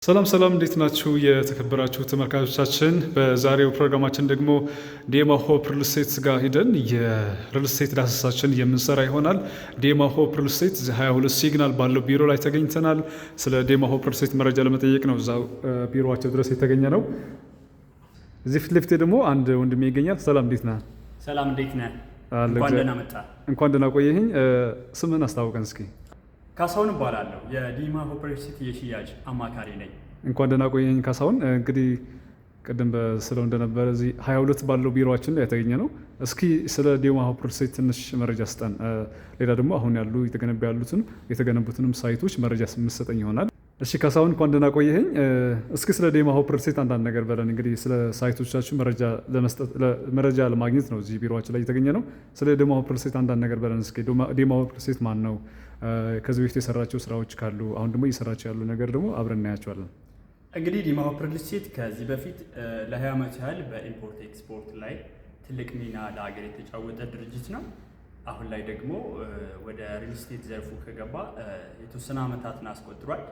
ሰላም ሰላም እንዴት ናችሁ? የተከበራችሁ ተመልካቾቻችን፣ በዛሬው ፕሮግራማችን ደግሞ ዴማ ሆፕ ሪል ስቴት ጋር ሄደን የሪል ስቴት ዳሰሳችን የምንሰራ ይሆናል። ዴማ ሆፕ ሪል ስቴት 22 ሲግናል ባለው ቢሮ ላይ ተገኝተናል። ስለ ዴማ ሆፕ ሪል ስቴት መረጃ ለመጠየቅ ነው እዛው ቢሮዋቸው ድረስ የተገኘ ነው። እዚህ ፊት ለፊቴ ደግሞ አንድ ወንድሜ ይገኛል። ሰላም እንዴት ነህ? ሰላም እንዴት ነህ? እንኳን ደህና መጣ። እንኳን ደህና ቆየኸኝ። ስምህን አስታውቀን እስኪ። ካሳሁን እባላለሁ። የዲማ ሆፕ ሪል ስቴት የሽያጭ አማካሪ ነኝ። እንኳን ደህና ቆየኝ ካሳሁን። እንግዲህ ቅድም በስለው እንደነበረ እዚህ 22 ባለው ቢሮችን ላይ የተገኘ ነው። እስኪ ስለ ዴማ ሆፕ ሪል ስቴት ትንሽ መረጃ ስጠን። ሌላ ደግሞ አሁን ያሉ የተገነቡትንም ሳይቶች መረጃ የምትሰጠኝ ይሆናል። እሺ ካሳሁን እንኳን ደህና ቆየኸኝ። እስኪ ስለ ዴማ ሆፕ ሪል ስቴት አንዳንድ ነገር በለን። እንግዲህ ስለ ሳይቶቻችሁ መረጃ ለማግኘት ነው እዚህ ቢሮችን ላይ የተገኘ ነው። ስለ ዴማ ሆፕ ሪል ስቴት አንዳንድ ነገር በለን እስኪ። ዴማ ሆፕ ሪል ስቴት ማን ነው? ከዚህ በፊት የሰራቸው ስራዎች ካሉ አሁን ደግሞ እየሰራቸው ያሉ ነገር ደግሞ አብረን እናያቸዋለን። እንግዲህ ዲማ ሆፕ ሪል ስቴት ከዚህ በፊት ለ20 ዓመት ያህል በኢምፖርት ኤክስፖርት ላይ ትልቅ ሚና ለሀገር የተጫወተ ድርጅት ነው። አሁን ላይ ደግሞ ወደ ሪል ስቴት ዘርፉ ከገባ የተወሰነ ዓመታትን አስቆጥሯል።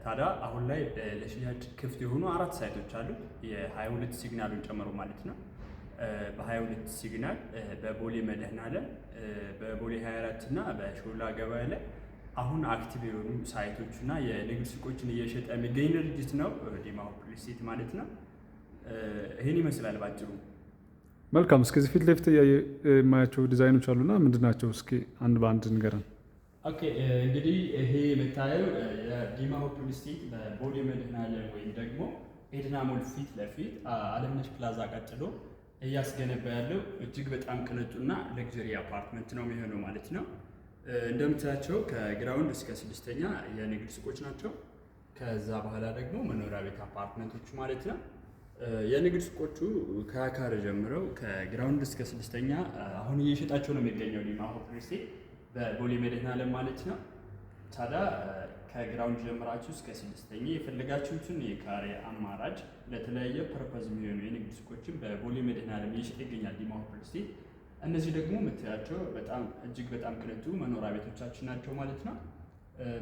ታዲያ አሁን ላይ ለሽያጭ ክፍት የሆኑ 4 ሳይቶች አሉ፣ የ22 ሲግናሉን ጨምሮ ማለት ነው። በ22 ሲግናል በቦሌ መድኃኔዓለም፣ በቦሌ 24 እና በሾላ ገበያ ላይ አሁን አክቲቭ የሆኑ ሳይቶች እና የንግድ ሱቆችን እየሸጠ የሚገኝ ድርጅት ነው ዲማ ሆፕ ሪል ስቴት ማለት ነው። ይህን ይመስላል ባጭሩ። መልካም። እስከዚህ ፊት ለፊት የማያቸው ዲዛይኖች አሉና ምንድን ናቸው? እስኪ አንድ በአንድ ንገረን። ኦኬ፣ እንግዲህ ይሄ የምታየው የዲማ ሆፕ ሪል ስቴት በቦሌ መድኃኔዓለም ወይም ደግሞ ኤድና ሞል ፊት ለፊት አለምነሽ ፕላዛ ቀጥሎ እያስገነባ ያለው እጅግ በጣም ቅንጡና ለግዠሪ አፓርትመንት ነው የሚሆነው ማለት ነው። እንደምታያቸው ከግራውንድ እስከ 6ኛ የንግድ ሱቆች ናቸው። ከዛ በኋላ ደግሞ መኖሪያ ቤት አፓርትመንቶቹ ማለት ነው። የንግድ ሱቆቹ ከካሬ ጀምረው ከግራውንድ እስከ 6ኛ አሁን እየሸጣቸው ነው የሚገኘው ዲማ ሆፕ ሪል ስቴት በቦሌ መድኃኔዓለም ማለት ነው። ታዲያ ከግራውንድ ጀምራችሁ እስከ 6ኛ የፈለጋችሁትን የካሬ አማራጭ ለተለያየ ፐርፐዝ የሚሆኑ የንግድ ሱቆችን በቦሌ መድኃኔዓለም እየሸጠ ይገኛል ዲማ ሆፕ ሪል ስቴት። እነዚህ ደግሞ የምታያቸው እጅግ በጣም ቅንጡ መኖሪያ ቤቶቻችን ናቸው ማለት ነው።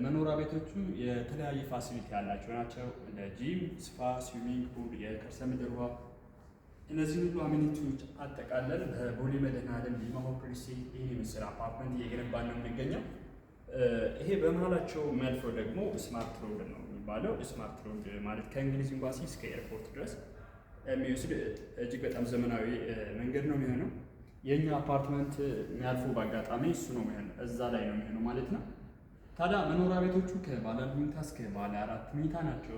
መኖሪያ ቤቶቹ የተለያየ ፋሲሊቲ ያላቸው ናቸው። እንደ ጂም፣ ስፓ፣ ስዊሚንግ ፑል፣ የከርሰ ምድር ውሃ፣ እነዚህ ሁሉ አሚኒቲዎች አጠቃለን በቦሌ መድኃኔዓለም ዲማ ሆፕ ሪል ስቴት ይህን የመሰለ አፓርትመንት እየገነባን ነው የሚገኘው። ይሄ በመሀላቸው የሚያልፈው ደግሞ ስማርት ሮድ ነው የሚባለው። ስማርት ሮድ ማለት ከእንግሊዝ ኤምባሲ እስከ ኤርፖርት ድረስ የሚወስድ እጅግ በጣም ዘመናዊ መንገድ ነው የሚሆነው። የኛ አፓርትመንት የሚያልፈው በአጋጣሚ እሱ ነው የሚሆነው፣ እዛ ላይ ነው የሚሆነው ማለት ነው። ታዲያ መኖሪያ ቤቶቹ ከባለ 1 መኝታ እስከ ባለ 4 መኝታ ናቸው።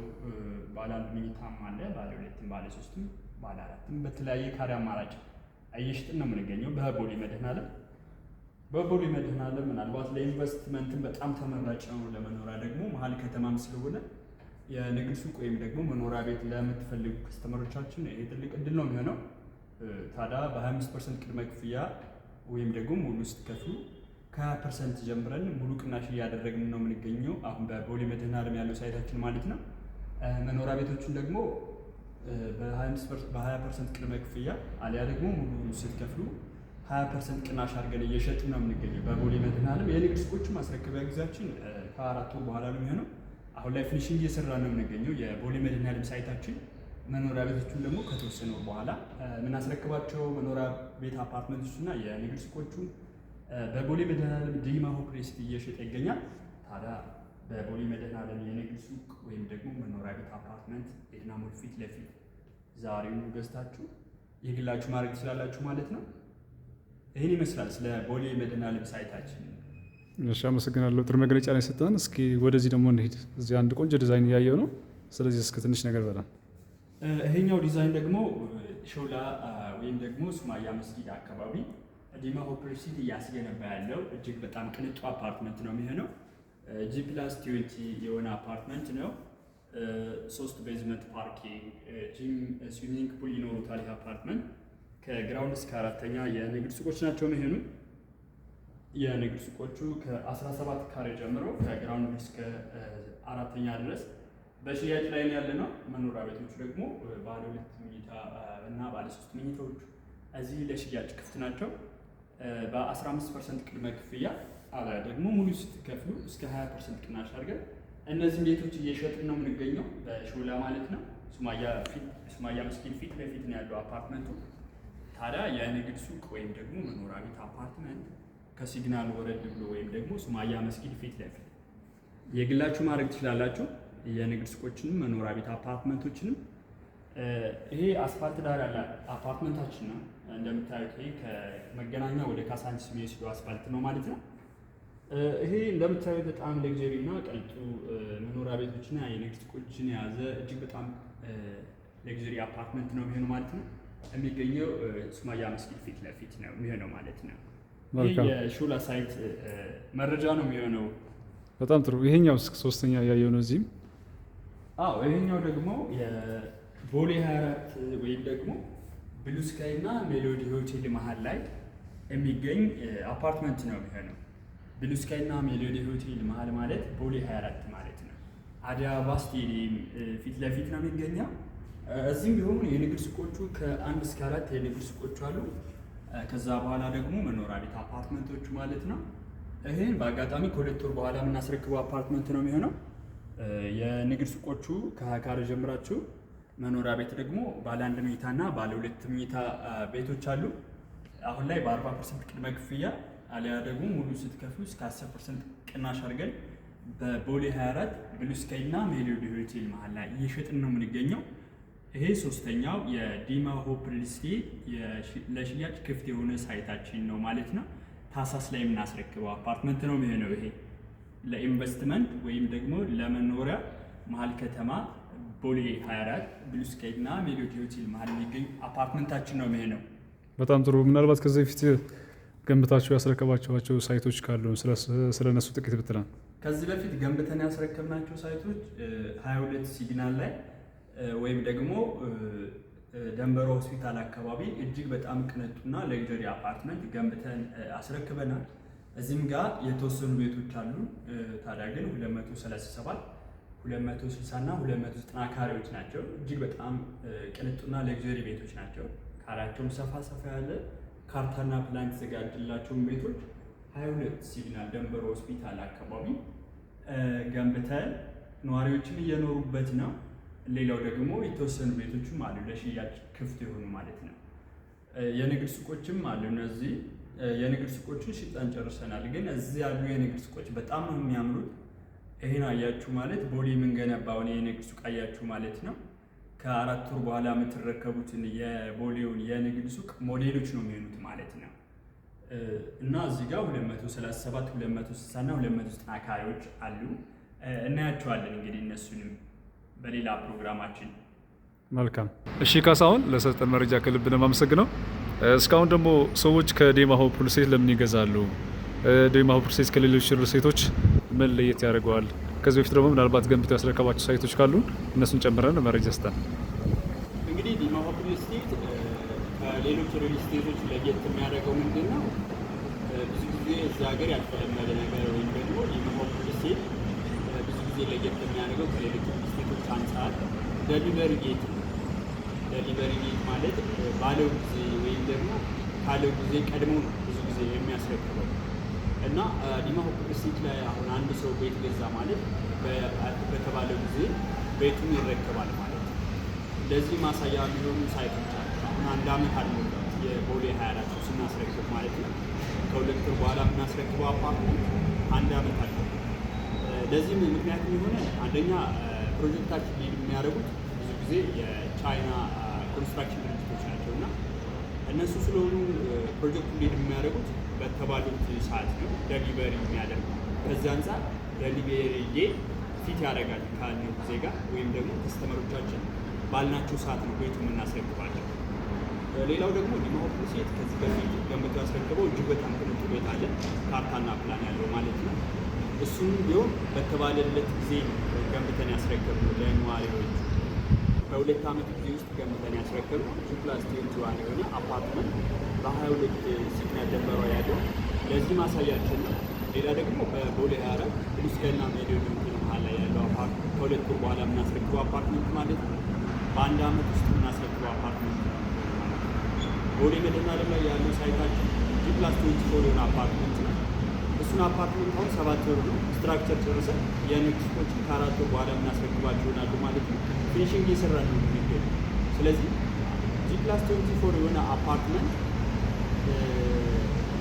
ባለ 1 መኝታም አለ፣ ባለ 2ም፣ ባለ 3ም፣ ባለ 4ም በተለያየ ካሬ አማራጭ እየሸጥን ነው የምንገኘው በቦሌ መድኃኔዓለም። በቦሌ መድኃኔዓለም ምናልባት ለኢንቨስትመንትም በጣም ተመራጭ ነው። ለመኖሪያ ደግሞ መሀል ከተማም ስለሆነ የንግድ ሱቅ ወይም ደግሞ መኖሪያ ቤት ለምትፈልጉ ከስተመሮቻችን ይሄ ትልቅ እድል ነው የሚሆነው። ታዲያ በ25% ቅድመ ክፍያ ወይም ደግሞ ሙሉ ስትከፍሉ ከ20% ጀምረን ሙሉ ቅናሽ እያደረግን ነው የምንገኘው አሁን በቦሌ መድኃኔዓለም ያለው ሳይታችን ማለት ነው። መኖሪያ ቤቶቹን ደግሞ በ20% ቅድመ ክፍያ አሊያ ደግሞ ሙሉ ስትከፍሉ 20% ቅናሽ አድርገን እየሸጥን ነው የምንገኘው በቦሌ መድኃኔዓለም። የንግድ ሱቆቹ ማስረከቢያ ጊዜያችን ከ4 ወር በኋላ ነው የሚሆነው። አሁን ላይ ፊኒሽንግ እየሰራ ነው የምንገኘው የቦሌ መድኃኔዓለም ሳይታችን። መኖሪያ ቤቶቹን ደግሞ ከተወሰነ ወር በኋላ የምናስረክባቸው መኖሪያ ቤት አፓርትመንቶች እና የንግድ ሱቆቹ በቦሌ መድኃኔዓለም ዲማ ሆፕ ሪል ስቴት እየሸጠ ይገኛል። ታዲያ በቦሌ መድኃኔዓለም የንግድ ሱቅ ወይም ደግሞ መኖሪያ ቤት አፓርትመንት ኤድና ሞል ፊት ለፊት ዛሬውኑ ገዝታችሁ የግላችሁ ማድረግ ትችላላችሁ ማለት ነው። ይህን ይመስላል ስለ ቦሌ መድኃኔዓለም ሳይታችን። እሺ፣ አመሰግናለሁ። ጥሩ መግለጫ ላይ ሰጥተን። እስኪ ወደዚህ ደግሞ እንሂድ። እዚህ አንድ ቆንጆ ዲዛይን እያየው ነው። ስለዚህ እስከ ትንሽ ነገር በላ። ይሄኛው ዲዛይን ደግሞ ሾላ ወይም ደግሞ ሱማያ መስጊድ አካባቢ ዲማ ሆፕ ሪል ስቴት እያስገነባ ያለው እጅግ በጣም ቅንጡ አፓርትመንት ነው የሚሆነው። G+20 የሆነ አፓርትመንት ነው። 3 ቤዝመንት ፓርኪንግ፣ ጂም፣ ስዊሚንግ ፑል ይኖሩታል። ይህ አፓርትመንት ከግራውንድ እስከ 4ኛ የንግድ ሱቆች ናቸው የሚሆኑ። የንግድ ሱቆቹ ከ17 ካሬ ጀምሮ ከግራውንድ እስከ 4ኛ ድረስ በሽያጭ ላይ ያለ ነው። መኖሪያ ቤቶቹ ደግሞ ባለ 2 መኝታ እና ባለ 3 መኝታዎቹ እዚህ ለሽያጭ ክፍት ናቸው። በ15% ቅድመ ክፍያ አለ ደግሞ ሙሉ ስትከፍሉ እስከ 20% ቅናሽ አድርገን እነዚህ ቤቶች እየሸጥን ነው የምንገኘው በሾላ ማለት ነው። ሱማያ መስጊድ ፊት ለፊት ነው ያለው አፓርትመንቱ። ታዲያ የንግድ ሱቅ ወይም ደግሞ መኖሪያ ቤት አፓርትመንት ከሲግናል ወረድ ብሎ ወይም ደግሞ ሱማያ መስጊድ ፊት ለፊት የግላችሁ ማድረግ ትችላላችሁ። የንግድ ሱቆችንም መኖሪያ ቤት አፓርትመንቶችንም። ይሄ አስፋልት ዳር ያለ አፓርትመንታችን ነው። እንደምታዩት ይሄ ከመገናኛ ወደ ካሳንቺስ የሚወስዱ አስፋልት ነው ማለት ነው። ይሄ እንደምታዩት በጣም ሌግዘሪ እና ቀልጡ መኖሪያ ቤቶችና የንግድ ሱቆችን የያዘ እጅግ በጣም ሌግዘሪ አፓርትመንት ነው የሚሆነው ማለት ነው። የሚገኘው ሱማያ መስጊድ ፊት ለፊት ነው የሚሆነው ማለት ነው። ይህ የሾላ ሳይት መረጃ ነው የሚሆነው። በጣም ጥሩ። ይሄኛው ሶስተኛ ያየው ነው እዚህም። አዎ ይሄኛው ደግሞ የቦሌ 24 ወይም ደግሞ ብሉ ስካይ እና ሜሎዲ ሆቴል መሀል ላይ የሚገኝ አፓርትመንት ነው የሚሆነው። ብሉ ስካይ እና ሜሎዲ ሆቴል መሀል ማለት ቦሌ 24 ማለት ነው። አዲስ አበባ ስቴዲየም ፊት ለፊት ነው የሚገኘው። እዚህም ቢሆኑ የንግድ ሱቆቹ ከ1 እስከ 4 የንግድ ሱቆቹ አሉ። ከዛ በኋላ ደግሞ መኖሪያ ቤት አፓርትመንቶቹ ማለት ነው። ይህን በአጋጣሚ ከ2 ወር በኋላ የምናስረክበው አፓርትመንት ነው የሚሆነው። የንግድ ሱቆቹ ከካሬ ጀምራችሁ፣ መኖሪያ ቤት ደግሞ ባለ 1 መኝታ እና ባለ 2 መኝታ ቤቶች አሉ። አሁን ላይ በ40% ቅድመ ክፍያ አሊያ ደግሞ ሙሉ ስትከፍሉ እስከ 10% ቅናሽ አድርገን በቦሌ 24 ብሉ ስካይ እና ሜሎዲ ሆቴል መሀል ላይ እየሸጥን ነው የምንገኘው። ይሄ ሶስተኛው የዲማ ሆፕ ሪል ስቴት ለሽያጭ ክፍት የሆነ ሳይታችን ነው ማለት ነው። ታህሳስ ላይ የምናስረክበው አፓርትመንት ነው የሚሆነው። ይሄ ለኢንቨስትመንት ወይም ደግሞ ለመኖሪያ መሀል ከተማ ቦሌ 24 ብሉ ስካይ እና ሜሎዲ ሆቴል መሀል የሚገኝ አፓርትመንታችን ነው የሚሆነው። በጣም ጥሩ። ምናልባት ከዚህ በፊት ገንብታችሁ ያስረከባችኋቸው ሳይቶች ካሉ ስለነሱ ጥቂት ብትለን። ከዚህ በፊት ገንብተን ያስረከብናቸው ሳይቶች 22 ሲግናል ላይ ወይም ደግሞ ደንበሮ ሆስፒታል አካባቢ እጅግ በጣም ቅንጡና ሌግጀሪ አፓርትመንት ገንብተን አስረክበናል። እዚህም ጋር የተወሰኑ ቤቶች አሉ። ታዲያ ግን 237፣ 260 እና 290 ካሬዎች ናቸው። እጅግ በጣም ቅንጡና ሌግጀሪ ቤቶች ናቸው። ካሬያቸውም ሰፋ ያለ ካርታና ፕላን የተዘጋጀላቸውን ቤቶች 22 ሲግናል ደንበሮ ሆስፒታል አካባቢ ገንብተን ነዋሪዎችም እየኖሩበት ነው። ሌላው ደግሞ የተወሰኑ ቤቶችም አሉ ለሽያጭ ክፍት የሆኑ ማለት ነው። የንግድ ሱቆችም አሉ። እነዚህ የንግድ ሱቆችን ሽጠን ጨርሰናል። ግን እዚህ ያሉ የንግድ ሱቆች በጣም ነው የሚያምሩት። ይሄን አያችሁ ማለት ቦሌ የምንገነባውን የንግድ ሱቅ አያችሁ ማለት ነው። ከ4 ወር በኋላ የምትረከቡትን የቦሌውን የንግድ ሱቅ ሞዴሎች ነው የሚሆኑት ማለት ነው። እና እዚህ ጋር 237፣ 260 እና 290 ካሬዎች አሉ። እናያቸዋለን እንግዲህ እነሱንም በሌላ ፕሮግራማችን። መልካም እሺ፣ ካሳሁን ለሰጠን መረጃ ከልብ ነው የማመሰግነው። እስካሁን ደግሞ ሰዎች ከዲማ ሆፕ ሪል ስቴት ለምን ይገዛሉ? ዲማ ሆፕ ሪል ስቴት ከሌሎች ሪል ስቴቶች ምን ለየት ያደርገዋል? ከዚህ በፊት ደግሞ ምናልባት ገንብተው ያስረከባቸው ሳይቶች ካሉ እነሱን ጨምረን መረጃ ስጠን። እንግዲህ ዲማ ሆፕ ሪል ስቴት ከሌሎች ሪል ስቴቶች ለየት የሚያደርገው ምንድን ነው? ብዙ ጊዜ እዚህ ሀገር ያልተለመደ ነገር ወይም ደግሞ ዲማ ሆፕ ሪል ስቴት ብዙ ጊዜ ለየት የሚያደርገው ከሌሎች ሪል ስቴቶች አንጻር ደሊቨሪ ጌት ነው። ደሊቨሪ ጌት ማለት ባለው ጊዜ ወይም ደግሞ ካለው ጊዜ ቀድሞ ነው ብዙ ጊዜ የሚያስረክበው እና ዲማ ሆፕ ሪል ስቴት ላይ አሁን አንድ ሰው ቤት ገዛ ማለት በተባለው ጊዜ ቤቱን ይረከባል ማለት ነው። ለዚህ ማሳያ የሚሆኑ ሳይቶች አሉ። አሁን 1 ዓመት አልሞላም የቦሌ 24 ስናስረክብ ማለት ነው። ከ2 ወር በኋላ የምናስረክበው አፓርትመንት 1 ዓመት አለ። ለዚህም ምክንያት የሆነ አንደኛ ፕሮጀክታችን ሊድ የሚያደርጉት ብዙ ጊዜ የቻይና ኮንስትራክሽን ድርጅቶች ናቸው እና እነሱ ስለሆኑ ፕሮጀክቱ ሊድ የሚያደርጉት በተባሉት ሰዓት ነው ደሊቨሪ የሚያደርጉ። ከዚህ አንጻር ደሊቨሪ ፊት ያደርጋል ካለው ጊዜ ጋር ወይም ደግሞ ከስተመሮቻችን ባልናቸው ሰዓት ነው ቤቱ የምናስረክባለን። ሌላው ደግሞ ዲማ ሆፕ ሪል ስቴት ከዚህ በፊት ገንብቶ ያስረክበው እጅግ በጣም ቅንጡ ቤት አለ፣ ካርታና ፕላን ያለው ማለት ነው። እሱም ቢሆን በተባለለት ጊዜ ገንብተን ያስረከብነው ለነዋሪዎች በ2 ዓመት ጊዜ ውስጥ ገንብተን ያስረከብነው +21 የሆነ አፓርትመንት በ22 ሲግናል ደንበሯ ያለው ለዚህ ማሳያችን ነው። ሌላ ደግሞ በቦሌ 24 ብሉ ስካይ እና ሜሎዲ ሆቴል መሀል ላይ ያለው አፓርትመንት ከ2 ወር በኋላ የምናስረክበው አፓርትመንት ማለት ነው። በ1 ዓመት ውስጥ የምናስረክበው አፓርትመንት ነው። ቦሌ መድኃኔዓለም ላይ ያለው ሳይታችን +24 የሆነ አፓርትመንት ነው። እሱን አፓርትመንት አሁን 7 ወር ነው ስትራክቸር ጨርሰን የንግድ ሱቆችን ከ4 ወር በኋላ የምናስረክባቸው ይሆናሉ ማለት ነው። ፊኒሽንግ እየሰራን ነው የሚገኘው። ስለዚህ G+24 የሆነ አፓርትመንት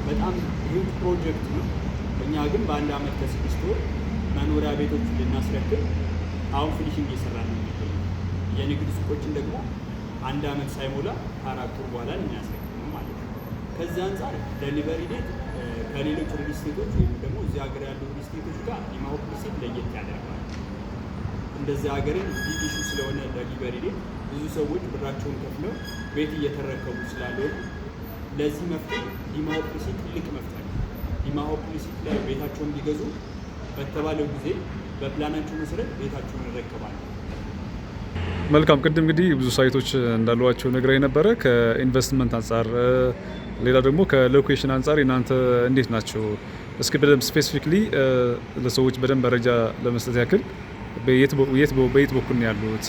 በጣም ሂውጅ ፕሮጀክት ነው። እኛ ግን በ1 ዓመት ከ6 ወር መኖሪያ ቤቶች ልናስረክብ አሁን ፊኒሽንግ እየሰራን ነው የሚገኘው። የንግድ ሱቆችን ደግሞ 1 ዓመት ሳይሞላ ከ4 ወር በኋላ ልናስረክብ ነው ማለት ነው። ከዚህ አንጻር ዴሊቨሪ ዴት ከሌሎች ሪል ስቴቶች ወይም ደግሞ እዚህ ሀገር ያሉ ሪል ስቴቶች ጋር ዲማ ሆፕ ሪል ስቴት ለየት ያደርጋል። እንደዚህ ሀገርን ቢግ ኢሹ ስለሆነ ዴሊቨሪ ዴት ብዙ ሰዎች ብራቸውን ከፍለው ቤት እየተረከቡ ስላልሆነ ለዚህ መፍትሄ ዲማ ሆፕ ሪል ስቴት ትልቅ መፍትሄ ነው። ዲማ ሆፕ ሪል ስቴት ላይ ቤታቸውን ቢገዙ በተባለው ጊዜ በፕላናቸው መሰረት ቤታቸውን ይረከባሉ። መልካም። ቅድም እንግዲህ ብዙ ሳይቶች እንዳሏቸው ነግረኝ ነበረ። ከኢንቨስትመንት አንጻር ሌላ ደግሞ ከሎኬሽን አንጻር እናንተ እንዴት ናቸው? እስኪ በደንብ ስፔሲፊክሊ ለሰዎች በደንብ መረጃ ለመስጠት ያክል በየት በኩል ነው ያሉት?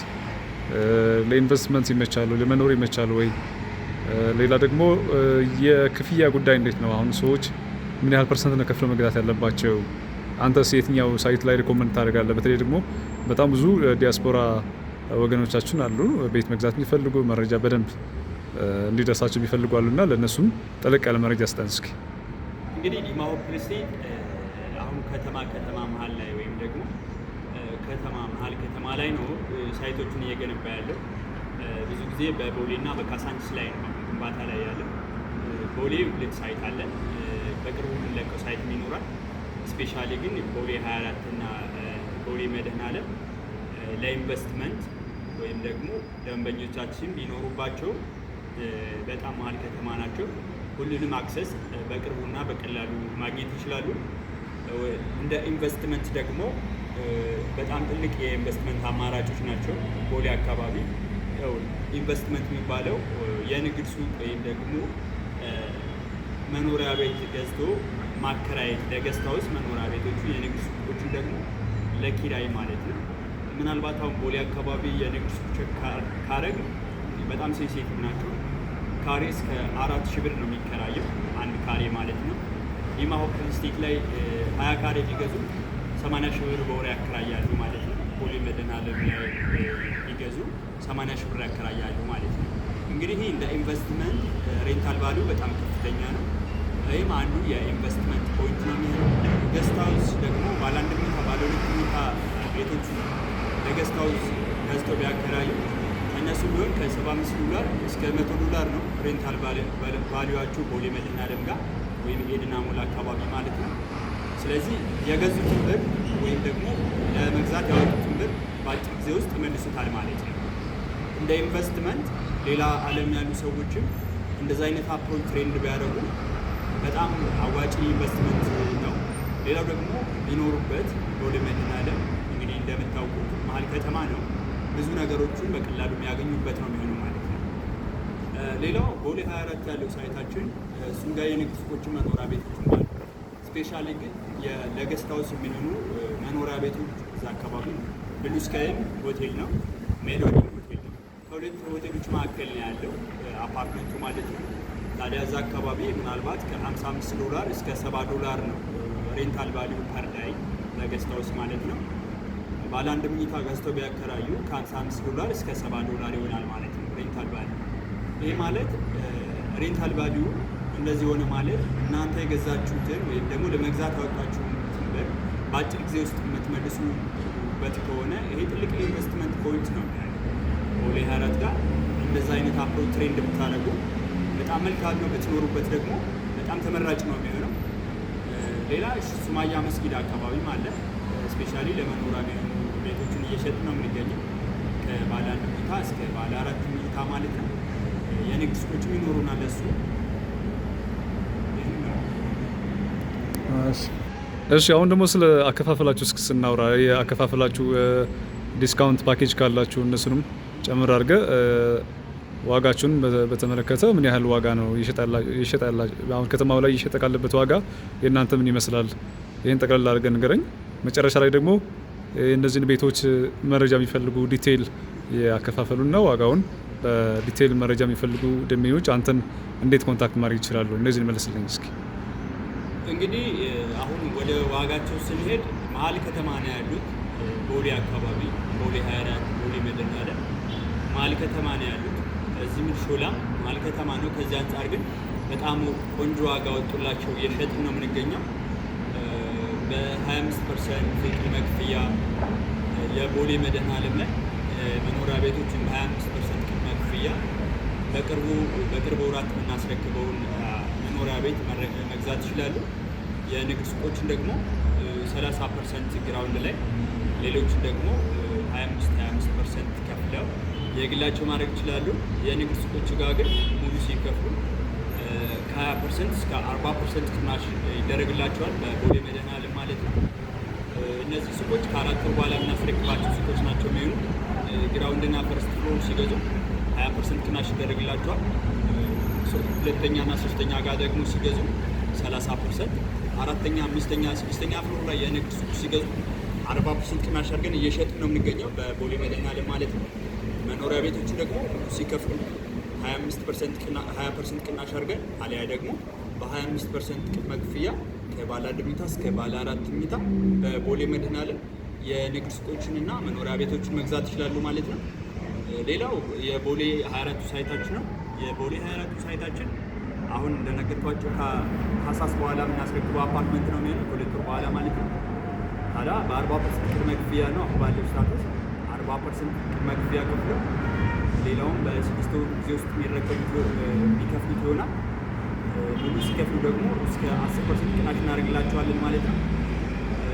ለኢንቨስትመንት ይመቻሉ? ለመኖር ይመቻሉ ወይ? ሌላ ደግሞ የክፍያ ጉዳይ እንዴት ነው? አሁን ሰዎች ምን ያህል ፐርሰንት ነው ከፍለው መግዛት ያለባቸው? አንተስ የትኛው ሳይት ላይ ሪኮመንድ ታደርጋለህ? በተለይ ደግሞ በጣም ብዙ ዲያስፖራ ወገኖቻችን አሉ ቤት መግዛት የሚፈልጉ መረጃ በደንብ እንዲደርሳቸው የሚፈልጉ አሉና ለእነሱም ጠለቅ ያለ መረጃ ስጠን እስኪ። እንግዲህ ዲማ ሆፕ ሪል ስቴት አሁን ከተማ መሀል ላይ ወይም ደግሞ ከተማ ላይ ነው ሳይቶችን እየገነባ ያለው። ብዙ ጊዜ በቦሌና በካሳንቺስ ላይ ነው ግንባታ ላይ ያለው። ቦሌ 2 ሳይት አለን። በቅርቡ የምንለቀው ሳይት ይኖራል። ስፔሻሊ ግን ቦሌ 24 እና ቦሌ መድኃኔዓለም ለኢንቨስትመንት ወይም ደግሞ ደንበኞቻችን ቢኖሩባቸው በጣም መሀል ከተማ ናቸው። ሁሉንም አክሰስ በቅርቡና በቀላሉ ማግኘት ይችላሉ። እንደ ኢንቨስትመንት ደግሞ በጣም ትልቅ የኢንቨስትመንት አማራጮች ናቸው። ቦሌ አካባቢ ኢንቨስትመንት የሚባለው የንግድ ሱቅ ወይም ደግሞ መኖሪያ ቤት ገዝቶ ማከራየት፣ ለገስት ሃውስ መኖሪያ ቤቶቹ የንግድ ሱቆችን ደግሞ ለኪራይ ማለት ነው። ምናልባት አሁን ቦሌ አካባቢ የንግድ ሱቅ ካረግ በጣም ሴንሲቲቭ ናቸው። ካሬ እስከ 4,000 ብር ነው የሚከራየው አንድ ካሬ ማለት ነው። ዲማ ሆፕ ሪል ስቴት ላይ 20 ካሬ ቢገዙ 80,000 ብር በወር ያከራያሉ ማለት ነው። ቦሌ መድኃኔዓለም ላይ ቢገዙ 80,000 ብር ያከራያሉ ማለት ነው። እንግዲህ ይህ እንደ ኢንቨስትመንት ሬንታል ቫሊዩ በጣም ከፍተኛ ነው። ይህም አንዱ የኢንቨስትመንት ፖይንት ነው የሚሆነው። ገስት ሃውስ ደግሞ ባለ 1 መኝታ ባለ 2 መኝታ ቤቶች ለገስት ሃውስ ገዝተው ቢያከራዩ እነሱ ቢሆን $75 እስከ $100 ነው ሬንታል ቫሊዩዋቸው ቦሌ መድኃኔዓለም ጋር ወይም ኤድና ሞል አካባቢ ማለት ነው። ስለዚህ የገዙትን ብር ወይም ደግሞ ለመግዛት ያወጡትን ብር በአጭር ጊዜ ውስጥ ይመልሱታል ማለት ነው። እንደ ኢንቨስትመንት ሌላ ዓለም ያሉ ሰዎችም እንደዚ አይነት አፕሮች ትሬንድ ቢያደርጉ በጣም አዋጪ ኢንቨስትመንት ነው። ሌላው ደግሞ ቢኖሩበት ቦሌ መድኃኔዓለም እንግዲህ እንደምታውቁት መሀል ከተማ ነው። ብዙ ነገሮችን በቀላሉ የሚያገኙበት ነው የሚሆነው ማለት ነው። ሌላው ቦሌ 24 ያለው ሳይታችን እሱም ጋር የንግድ ሱቆችን መኖሪያ ቤቶችን አሉ። ስፔሻሊ ግን ለገስት ሃውስ የሚሆኑ መኖሪያ ቤቶች እዛ አካባቢ ነው። ብሉ ስካይም ሆቴል ነው፣ ሜሎዲም ሆቴል ነው። ከሁለት ሆቴሎች መካከል ነው ያለው አፓርትመንቱ ማለት ነው። ታዲያ እዛ አካባቢ ምናልባት $55 እስከ $70 ነው ሬንታል ቫሊዩ ፐር ዳይ ለገስት ሃውስ ማለት ነው። ባለ 1 መኝታ ገዝተው ቢያከራዩ $55 እስከ $70 ይሆናል ማለት ነው ሬንታል ቫሊዩ። ይህ ማለት ሬንታል ቫሊዩ እንደዚህ ሆነ ማለት እናንተ የገዛችሁትን ወይም ደግሞ ለመግዛት ያወጣችሁትን ብር በአጭር ጊዜ ውስጥ የምትመልሱበት ከሆነ ይሄ ትልቅ ኢንቨስትመንት ፖይንት ነው። ቦሌ 24 ጋር እንደዛ አይነት አፕሮች ትሬንድ ብታደርጉ በጣም መልካም ነው። ብትኖሩበት ደግሞ በጣም ተመራጭ ነው የሚሆነው። ሌላ ሱማያ መስጊድ አካባቢም አለ። ስፔሻሊ ለመኖሪያ የሚሆኑ ቤቶችን እየሸጥ ነው የምንገኘው። ከባለ 1 መኝታ እስከ ባለ 4 መኝታ ማለት ነው። የንግድ ሱቆችም ይኖሩናል። ለሱ እሺ፣ አሁን ደግሞ ስለ አከፋፈላችሁ እስኪ ስናወራ የአከፋፈላችሁ ዲስካውንት ፓኬጅ ካላችሁ እነሱንም ጨምር አድርገ ዋጋችሁን በተመለከተ ምን ያህል ዋጋ ነው ይሸጣል? አሁን ከተማው ላይ ይሸጥ ካለበት ዋጋ የእናንተ ምን ይመስላል? ይህን ጠቅላላ አድርገን ንገረኝ። መጨረሻ ላይ ደግሞ እነዚህን ቤቶች መረጃ የሚፈልጉ ዲቴይል ያከፋፈሉና ዋጋውን በዲቴይል መረጃ የሚፈልጉ ደንበኞች አንተን እንዴት ኮንታክት ማድረግ ይችላሉ? እነዚህን መልስልኝ እስኪ። እንግዲህ አሁን ወደ ዋጋቸው ስንሄድ መሀል ከተማ ነው ያሉት። ቦሌ አካባቢ ቦሌ 24 ቦሌ መድኃኔዓለም መሀል ከተማ ነው ያሉት። እዚህ ሾላ መሀል ከተማ ነው። ከዚህ አንጻር ግን በጣም ቆንጆ ዋጋ ወጡላቸው እየሸጥን ነው የምንገኘው። በ25% ቅድመ ክፍያ የቦሌ መድኃኔዓለም ላይ መኖሪያ ቤቶችን በ25% ቅድመ ክፍያ በቅርብ ወራት የምናስረክበውን መኖሪያ ቤት መግዛት ይችላሉ። የንግድ ሱቆችን ደግሞ 30% ግራውንድ ላይ ሌሎችን ደግሞ 25% ከፍለው የግላቸው ማድረግ ይችላሉ። የንግድ ሱቆች ጋር ግን ሙሉ ሲከፍሉ ከ20% እስከ 40% ቅናሽ ይደረግላቸዋል በቦሌ መድኃኔዓለም ማለት ነው። እነዚህ ሱቆች ከ4 ወር በኋላ የምናስረክባቸው ሱቆች ናቸው የሚሆኑ። ግራውንድና ፈርስት ፍሎር ሲገዙ 20% ቅናሽ ይደረግላቸዋል። ሁለተኛ እና ሶስተኛ ጋር ደግሞ ሲገዙ 30%፣ አራተኛ፣ አምስተኛ፣ ስድስተኛ ፍሎር ላይ የንግድ ሱቅ ሲገዙ 40% ቅናሽ አድርገን እየሸጥን ነው የምንገኘው በቦሌ መድኃኔዓለም ማለት ነው። መኖሪያ ቤቶቹ ደግሞ ሲከፍሉ 20% ቅናሽ አድርገን አሊያ ደግሞ በ25% ቅድመ ክፍያ ከባለ 1 መኝታ እስከ ባለ 4 መኝታ በቦሌ መድኃኔዓለም የንግድ ሱቆችንና መኖሪያ ቤቶችን መግዛት ይችላሉ ማለት ነው። ሌላው የቦሌ 24ቱ ሳይታችን ነው። የቦሌ 24ቱ ሳይታችን አሁን እንደነገርኳቸው ከታህሳስ በኋላ የምናስረክበው አፓርትመንት ነው የሚሆነው ከ2 ወር በኋላ ማለት ነው። ታዲያ በ40% ቅድመ ክፍያ ነው አሁን ባለው ስታተስ 40% ቅድመ ክፍያ ከፍለው ሌላውም በ6 ወር ጊዜ ውስጥ የሚከፍሉት ይሆናል። ሙሉ ሲከፍሉ ደግሞ እስከ 10% ቅናሽ እናደርግላቸዋለን ማለት ነው።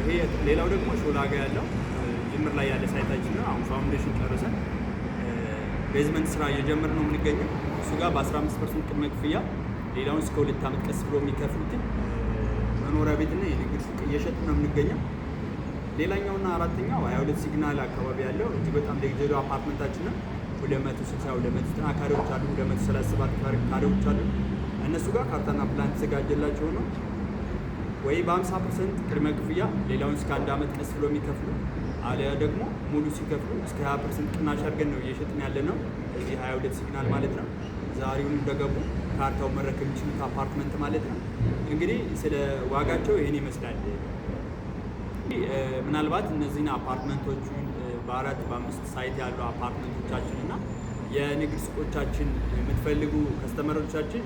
ይሄ ሌላው ደግሞ ሾላ ጋ ያለው ጅምር ላይ ያለ ሳይታችን ነው። አሁን ፋውንዴሽን ጨርሰን ቤዝመንት ስራ እየጀመርን ነው የምንገኘው። እሱ ጋር በ15% ቅድመ ክፍያ ሌላውን እስከ 2 ዓመት ቀስ ብሎ የሚከፍሉትን መኖሪያ ቤትና የንግድ ሱቅ እየሸጥን ነው የምንገኘው። ሌላኛውና አራተኛው 22 ሲግናል አካባቢ ያለው እጅግ በጣም ሌግጀሪ አፓርትመንታችን ነው። 290 ካሬዎች አሉ፣ 237 ካሬዎች አሉ። እነሱ ጋር ካርታና ፕላን ተዘጋጀላቸው ነው ወይ በ50% ቅድመ ክፍያ ሌላውን እስከ 1 ዓመት ቀስ ብሎ የሚከፍሉ አሊያ ደግሞ ሙሉ ሲከፍሉ እስከ 20% ቅናሽ አድርገን ነው እየሸጥን ያለ ነው። እዚህ 22 ሲግናል ማለት ነው። ዛሬውን እንደገቡ ካርታው መረከብ የሚችሉት አፓርትመንት ማለት ነው። እንግዲህ ስለ ዋጋቸው ይህን ይመስላል። ምናልባት እነዚህን አፓርትመንቶቹን በ4 በ5 ሳይት ያሉ አፓርትመንቶቻችን እና የንግድ ሱቆቻችን የምትፈልጉ ከስተመሮቻችን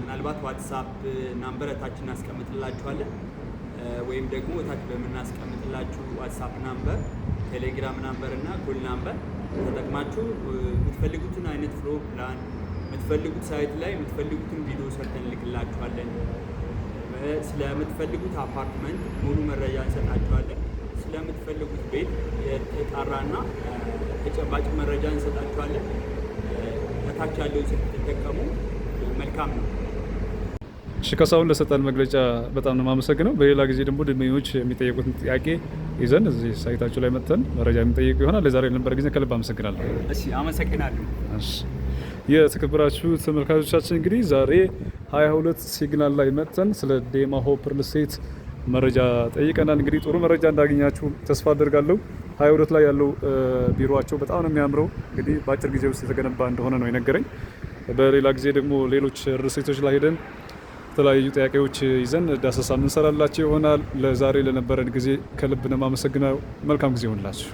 ምናልባት ዋትሳፕ ናምበር ታች እናስቀምጥላችኋለን ወይም ደግሞ ታች በምናስቀምጥላችሁ ዋትሳፕ ናምበር፣ ቴሌግራም ናምበር እና ኮል ናምበር ተጠቅማችሁ የምትፈልጉትን አይነት ፍሎር ፕላን የምትፈልጉት ሳይት ላይ የምትፈልጉትን ቪዲዮ ሰርተን እንልክላችኋለን። ስለምትፈልጉት አፓርትመንት ሙሉ መረጃ እንሰጣችኋለን። ስለምትፈልጉት ቤት የተጣራና ተጨባጭ መረጃ እንሰጣችኋለን። ከታች ያለውን ስልክ ተጠቀሙ። መልካም ነው። እሺ ካሳሁን ለሰጠን መግለጫ በጣም ነው የማመሰግነው። በሌላ ጊዜ ደግሞ ደንበኞች የሚጠየቁትን ጥያቄ ይዘን እዚህ ሳይታችሁ ላይ መጥተን መረጃ የሚጠይቁ ይሆናል። ለዛሬ የነበረ ጊዜ ከልብ አመሰግናለሁ። እሺ አመሰግናለሁ። እሺ የተከበራችሁ ተመልካቾቻችን እንግዲህ ዛሬ 22 ሲግናል ላይ መጥተን ስለ ዴማ ሆፕ ሪል ስቴት መረጃ ጠይቀናል። እንግዲህ ጥሩ መረጃ እንዳገኛችሁ ተስፋ አደርጋለሁ። 22 ላይ ያለው ቢሮአቸው በጣም ነው የሚያምረው። እንግዲህ በአጭር ጊዜ ውስጥ የተገነባ እንደሆነ ነው የነገረኝ። በሌላ ጊዜ ደግሞ ሌሎች ሪል ስቴቶች ላይ ሄደን የተለያዩ ጥያቄዎች ይዘን ዳሰሳ እንሰራላችሁ ይሆናል። ለዛሬ ለነበረን ጊዜ ከልብ ነው የማመሰግነው። መልካም ጊዜ ይሆንላችሁ።